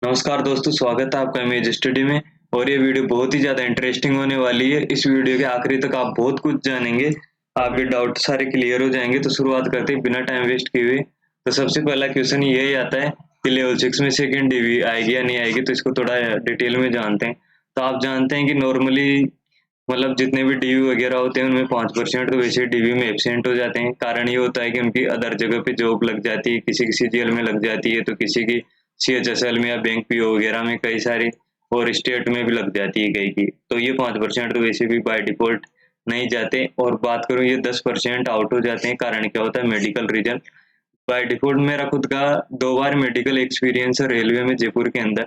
नमस्कार दोस्तों, स्वागत है आपका इमेज स्टडी में। और ये वीडियो बहुत ही ज़्यादा इंटरेस्टिंग होने वाली है। इस वीडियो के आखिरी तक आप बहुत कुछ जानेंगे, आपके डाउट सारे क्लियर हो जाएंगे। तो शुरुआत करते हैं बिना टाइम वेस्ट किए हुए। तो सबसे पहला क्वेश्चन यही आता है कि लेवल 6 में सेकेंड डीवी आएगी या नहीं आएगी, तो इसको थोड़ा डिटेल में जानते हैं। तो आप जानते हैं कि नॉर्मली मतलब जितने भी डीवी वगैरह होते हैं उनमें 5% तो वैसे डीवी में एब्सेंट हो जाते हैं। कारण ये होता है कि उनकी अदर जगह पे जॉब लग जाती है, किसी की सीजीएल में लग जाती है, तो किसी की सीएचएसएल में या बैंक पीओ वगैरह में कई सारी, और स्टेट में भी लग जाती है कई की। तो ये 5% तो वैसे भी बाय डिफॉल्ट नहीं जाते। और बात करूँ, ये 10% आउट हो जाते हैं। कारण क्या होता है? Medical reason. बाय डिफॉल्ट मेरा खुद का 2 बार मेडिकल एक्सपीरियंस है रेलवे में, जयपुर के अंदर।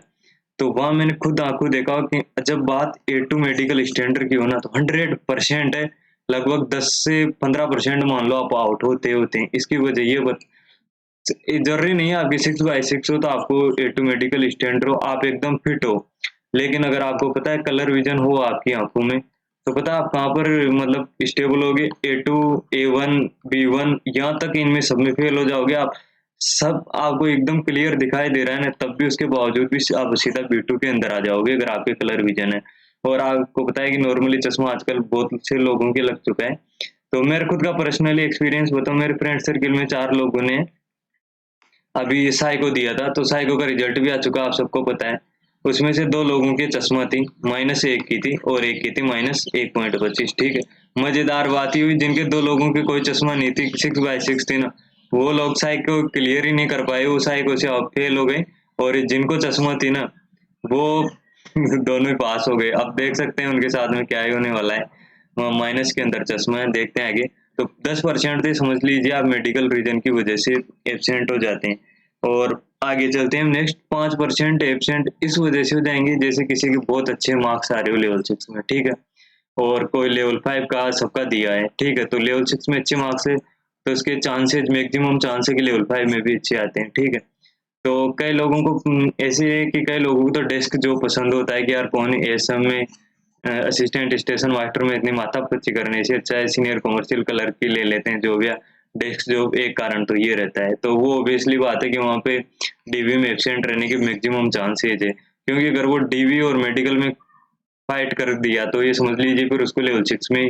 तो वहाँ मैंने खुद आंखों देखा कि जब बात A2 मेडिकल स्टैंडर्ड की हो ना, तो 100% है। लगभग 10 से 15% मान लो आप आउट होते होते हैं। इसकी वजह ये जरूरी नहीं है आपकी 6/6 हो तो आपको A2 मेडिकल स्टैंडर्ड हो, आप एकदम फिट हो। लेकिन अगर आपको पता है कलर विजन हो आपकी आंखों में, तो पता है आप कहाँ पर मतलब स्टेबल होगे? A2, A1, B1, यहाँ तक इनमें सब में फेल हो जाओगे आप। सब आपको एकदम क्लियर दिखाई दे रहा है ना, तब भी उसके बावजूद भी आप सीधा B2 के अंदर आ जाओगे अगर आपके कलर विजन है। और आपको पता है कि नॉर्मली चश्मा आजकल बहुत से लोगों के लग चुका है। तो मेरे खुद का पर्सनली एक्सपीरियंस बताऊं, मेरे फ्रेंड सर्किल में 4 लोगों ने अभी साई को दिया था, तो साई को का रिजल्ट भी आ चुका, आप सबको पता है। उसमें से 2 लोगों की चश्मा थी, -1 की थी और एक की थी -1.25। ठीक है। मजेदार बात ये हुई, जिनके 2 लोगों की कोई चश्मा नहीं थी, 6/6 थी ना, वो लोग साई को क्लियर ही नहीं कर पाए, वो साई को से फेल हो गए। और जिनको चश्मा थी ना, वो दोनों ही पास हो गए। अब देख सकते हैं उनके साथ में क्या ही होने वाला है। माइनस के अंदर चश्मा है, देखते हैं आगे। तो 10% तो समझ लीजिए आप मेडिकल रीजन की वजह से एब्सेंट हो जाते हैं। और आगे चलते हैं, नेक्स्ट 5% एब्सेंट इस वजह से हो जाएंगे, जैसे किसी के बहुत अच्छे मार्क्स आ रहे हो लेवल 6 में, ठीक है, और कोई लेवल 5 का सबका दिया है, ठीक है, तो लेवल 6 में अच्छे मार्क्स है, तो उसके चांसेस, मैक्सिमम चांस है कि लेवल 5 में भी अच्छे आते हैं, ठीक है। तो कई लोगों को ऐसे है कि कई लोगों को तो डेस्क जो पसंद होता है कि यार कौन एएसएम में असिस्टेंट स्टेशन मास्टर में इतनी माथापच्ची करने से अच्छा है सीनियर कमर्शियल कलर की ले लेते हैं जो भी है डेस्क जॉब। एक कारण तो ये रहता है, तो वो ऑब्वियसली बात है कि वहाँ पे डीवी में एब्सेंट रहने की मैक्सिमम चांसेज है, क्योंकि अगर वो डीवी और मेडिकल में फाइट कर दिया तो ये समझ लीजिए फिर उसको लेवल 6 में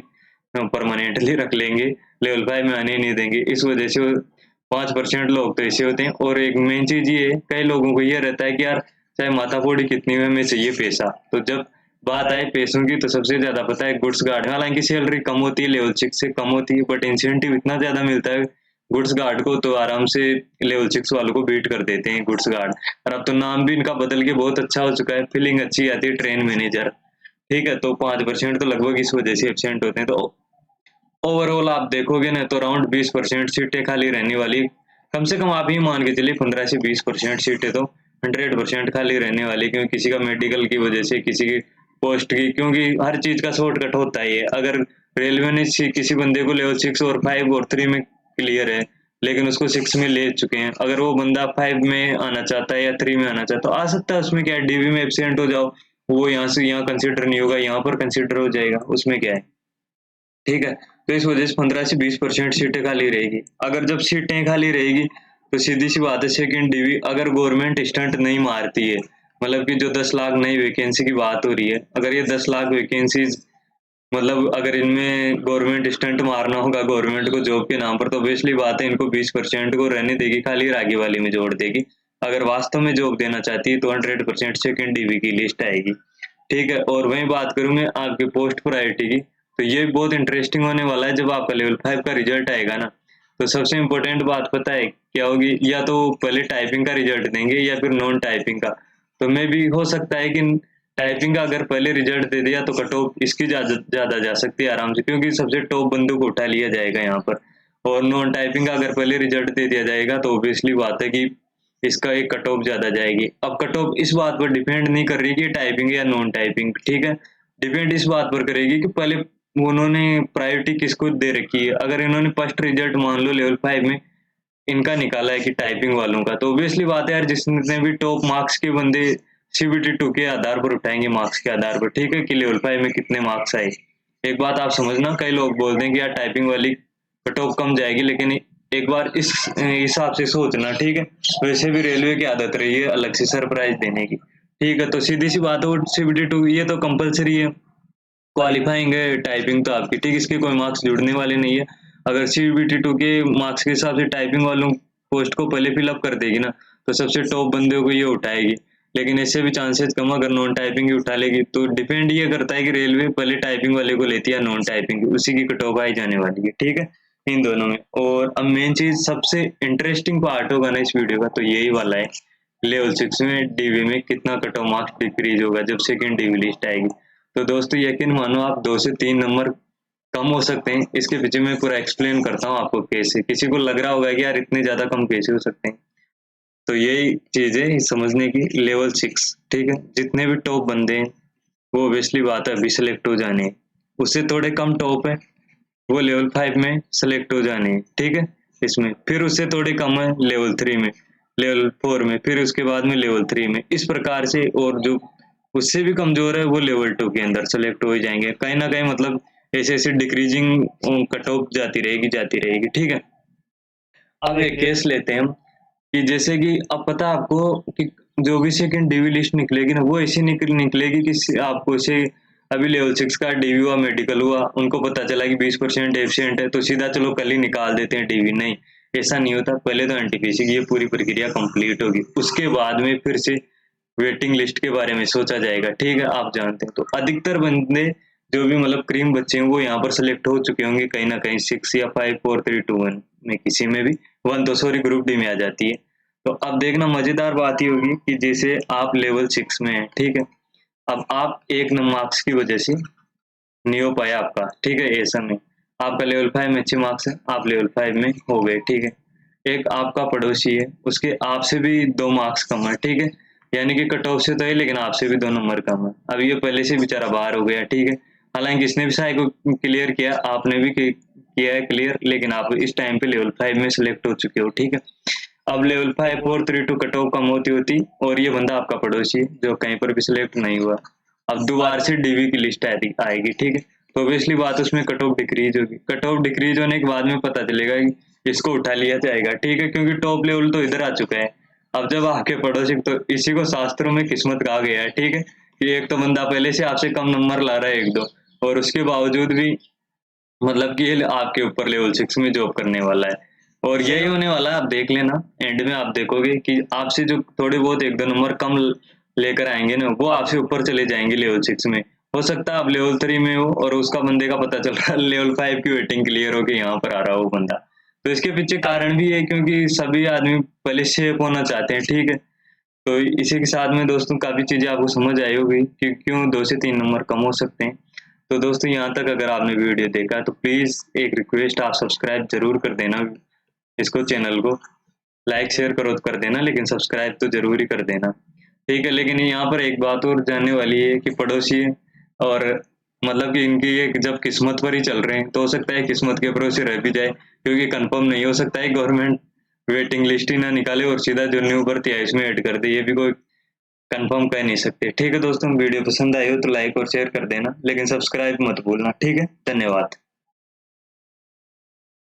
परमानेंटली रख लेंगे, लेवल 5 में आने ही नहीं देंगे। इस वजह से 5% लोग तो ऐसे होते हैं। और एक मेन चीज ये है, कई लोगों को ये रहता है कि यार चाहे माथाफोड़ी कितनी हुई, हमें चाहिए पैसा। तो जब बात आए पैसों की, तो सबसे ज्यादा पता है गुड्स गार्ड। हालांकि सैलरी कम होती है, लेवल 6 से कम होती है, बट इंसेंटिव इतना ज्यादा मिलता है गुड्स गार्ड को, तो आराम से लेवल 6 वालों को बीट कर देते हैं गुड्स गार्ड। और अब तो नाम भी इनका बदल के बहुत अच्छा हो चुका है, फीलिंग अच्छी आती है, ट्रेन मैनेजर। ठीक है, तो 5% तो लगभग इस वजह से एब्सेंट होते हैं। तो ओवरऑल आप देखोगे ना, तो अराउंड 20% सीटें खाली रहने वाली। कम से कम आप ही मान के चलिए 15 से 20% सीटें तो 100% खाली रहने वाली, क्योंकि किसी का मेडिकल की वजह से, किसी की पोस्ट की, क्योंकि हर चीज का शॉर्टकट होता ही है। अगर रेलवे ने किसी बंदे को लेवल 6 और 5 और 3 में क्लियर है, लेकिन उसको 6 में ले चुके हैं, अगर वो बंदा 5 में आना चाहता है या 3 में आना चाहता है तो आ सकता है। उसमें क्या है, डीवी में एब्सेंट हो जाओ, वो यहाँ से यहाँ कंसिडर नहीं होगा, यहाँ पर कंसिडर हो जाएगा, उसमें क्या है, ठीक है। तो इस वजह से 15 से 20% सीटें खाली रहेगी। अगर जब सीटें खाली रहेगी, तो सीधी सी बात है सेकंड डीवी अगर गवर्नमेंट स्टंट नहीं मारती है, मतलब कि जो 10 लाख नई वैकेंसी की बात हो रही है, अगर ये 10 लाख वैकेंसीज, मतलब अगर इनमें गवर्नमेंट स्टंट मारना होगा गवर्नमेंट को जॉब के नाम पर, तो ऑब्वियसली बात है इनको 20% को रहने देगी खाली और आगे वाली में जोड़ देगी। अगर वास्तव में जॉब देना चाहती है तो 100% सेकंड डीवी की लिस्ट आएगी, ठीक है। और वहीं बात करूं मैं आपके पोस्ट प्रायोरिटी की, तो ये बहुत इंटरेस्टिंग होने वाला है। जब आपका लेवल 5 का रिजल्ट आएगा ना, तो सबसे इम्पोर्टेंट बात पता है क्या होगी? या तो पहले टाइपिंग का रिजल्ट देंगे या फिर नॉन टाइपिंग का। तो मे भी हो सकता है कि टाइपिंग का अगर पहले रिजल्ट दे दिया तो कट ऑफ इसकी ज्यादा जा सकती है आराम से, क्योंकि सबसे टॉप बंदों को उठा लिया जाएगा यहाँ पर। और नॉन टाइपिंग का अगर पहले रिजल्ट दे दिया जाएगा तो ऑब्वियसली बात है कि इसका एक कट ऑफ ज्यादा जाएगी। अब कट ऑफ इस बात पर डिपेंड नहीं कर रही कि टाइपिंग या नॉन टाइपिंग, ठीक है, डिपेंड इस बात पर करेगी कि पहले उन्होंने प्रायोरिटी किसको दे रखी है। अगर इन्होंने फर्स्ट रिजल्ट मान लो लेवल 5 में इनका निकाला है कि टाइपिंग वालों का, तो ऑब्वियसली बात है यार जिसने भी टॉप मार्क्स के बंदे CBT2 के आधार पर उठाएंगे, मार्क्स के आधार पर, ठीक है, कि लेवल 5 में कितने मार्क्स आए। एक बात आप समझना, कई लोग बोलते हैं कि यार टाइपिंग वाली कट ऑफ कम जाएगी, लेकिन एक बार इस हिसाब से सोचना, ठीक है। वैसे भी रेलवे की आदत रही है अलग से सरप्राइज देने की, ठीक है। तो सीधी सी बात है, वो CBT2 ये तो कंपलसरी है, क्वालिफाइंग है टाइपिंग तो आपकी, ठीक, इसके कोई मार्क्स जुड़ने वाले नहीं है। अगर CBT2 के मार्क्स के हिसाब से टाइपिंग वालों पोस्ट को पहले फिलअप कर देगी ना, तो सबसे टॉप बंदे को ये उठाएगी। लेकिन इससे भी चांसेस कम, अगर नॉन टाइपिंग की उठा लेगी तो डिपेंड ये करता है कि रेलवे पहले टाइपिंग वाले को लेती है या नॉन टाइपिंग की, उसी की कट ऑफ आई जाने वाली है, ठीक है, इन दोनों में। और अब मेन चीज सबसे इंटरेस्टिंग पार्ट होगा ना इस वीडियो का, तो यही वाला है, लेवल 6 में डीवी में कितना कट ऑफ मार्क्स डिक्रीज होगा जब सेकेंड डीवी लिस्ट आएगी। तो दोस्तों यकीन मानो आप 2 से 3 नंबर कम हो सकते हैं, इसके पीछे मैं पूरा एक्सप्लेन करता हूँ आपको कैसे। किसी को लग रहा होगा कि यार इतने ज्यादा कम कैसे हो सकते हैं, तो यही चीज है समझने की। लेवल 6, ठीक है, जितने भी टॉप बंदे हैं वो ऑब्वियसली बात है अभी सेलेक्ट हो जाने हैं। उससे थोड़े कम टॉप है वो लेवल 5 में सेलेक्ट हो जाने हैं, ठीक है, इसमें। फिर उससे थोड़े कम है लेवल 3 में, लेवल 4 में, फिर उसके बाद में लेवल 3 में, इस प्रकार से। और जो उससे भी कमजोर है वो लेवल 2 के अंदर सेलेक्ट हो ही जाएंगे कहीं ना कहीं, मतलब ऐसे ऐसे डिक्रीजिंग कट ऑफ जाती रहेगी, ठीक है। अब एक केस लेते हैं हम कि जैसे कि अब पता है आपको कि जो भी सेकंड डीवी लिस्ट निकलेगी ना, वो ऐसी निकलेगी कि आपको से अभी लेवल 6 का डीवी हुआ, मेडिकल हुआ, उनको पता चला कि 20% एफिशिएंट है, तो सीधा चलो कल ही निकाल देते हैं डीवी। नहीं, ऐसा नहीं होता। पहले तो एनटीपीसी की ये पूरी प्रक्रिया कंप्लीट होगी, उसके बाद में फिर से वेटिंग लिस्ट के बारे में सोचा जाएगा, ठीक है, आप जानते हैं। तो अधिकतर बंदे जो भी मतलब क्रीम बच्चे हैं वो यहाँ पर सेलेक्ट हो चुके होंगे कहीं ना कहीं 6 या 5 4 3 2 1 में, किसी में भी 1 तो सॉरी ग्रुप डी में आ जाती है। तो अब देखना मजेदार बात ही होगी कि जैसे आप लेवल 6 में है, ठीक है, अब आप एक मार्क्स की वजह से नहीं हो पाया आपका, ठीक है, ऐसा नहीं, आपका लेवल 5 में अच्छे मार्क्स है, आप लेवल 5 में हो गए, ठीक है। एक आपका पड़ोसी है, उसके आपसे भी 2 मार्क्स कम है, ठीक है, यानी कि कट ऑफ से तो है लेकिन आपसे भी 2 नंबर कम है। अब ये पहले से बेचारा बाहर हो गया, ठीक है, हालांकि इसने भी शायद को क्लियर किया, आपने भी किया है क्लियर, लेकिन आप इस टाइम पे लेवल 5 में सिलेक्ट हो चुके हो, ठीक है। अब लेवल 5 4 3 2 कट ऑफ कम होती होती और ये बंदा आपका पड़ोसी है जो कहीं पर भी सिलेक्ट नहीं हुआ, अब दोबारा से डीवी की लिस्ट आएगी, ठीक है। तो ऑब्वियसली बात उसमें कट ऑफ डिक्रीज होगी, कट ऑफ डिक्रीज होने के बाद में पता चलेगा कि इसको उठा लिया जाएगा, ठीक है, क्योंकि टॉप लेवल तो इधर आ चुका है। अब जब आपके पड़ोसी, तो इसी को शास्त्रों में किस्मत कहा गया है, ठीक है, कि एक तो बंदा पहले से आपसे कम नंबर ला रहा है 1 2, और उसके बावजूद भी मतलब कि ये आपके ऊपर लेवल 6 में जॉब करने वाला है। और यही होने वाला है, आप देख लेना, एंड में आप देखोगे कि आपसे जो थोड़े बहुत 1 2 नंबर कम लेकर आएंगे ना, वो आपसे ऊपर चले जाएंगे लेवल 6 में। हो सकता है आप लेवल 3 में हो और उसका बंदे का पता चल रहा है लेवल 5 की वेटिंग क्लियर होके यहाँ पर आ रहा हो बंदा। तो इसके पीछे कारण भी है क्योंकि सभी आदमी पहले शेप होना चाहते हैं, ठीक है। तो इसी के साथ में दोस्तों काफी चीजें आपको समझ आई होगी कि क्यों 2 से 3 नंबर कम हो सकते हैं। तो दोस्तों यहाँ तक अगर आपने वीडियो देखा तो प्लीज एक रिक्वेस्ट, आप सब्सक्राइब जरूर कर देना इसको, चैनल को लाइक शेयर करो तो कर देना, लेकिन सब्सक्राइब तो जरूर ही कर देना, ठीक है। लेकिन यहाँ पर एक बात और जानने वाली है कि पड़ोसी है और मतलब कि इनकी ये जब किस्मत पर ही चल रहे हैं तो हो सकता है किस्मत के भरोसे रह भी जाए, क्योंकि कंफर्म नहीं हो सकता है गवर्नमेंट वेटिंग लिस्ट ही ना निकाले और सीधा जो न्यू भर्ती है इसमें ऐड कर दे, ये भी कोई कंफर्म कह नहीं सकते, ठीक है। दोस्तों वीडियो पसंद आई हो तो लाइक और शेयर कर देना, लेकिन सब्सक्राइब मत भूलना, ठीक है। धन्यवाद।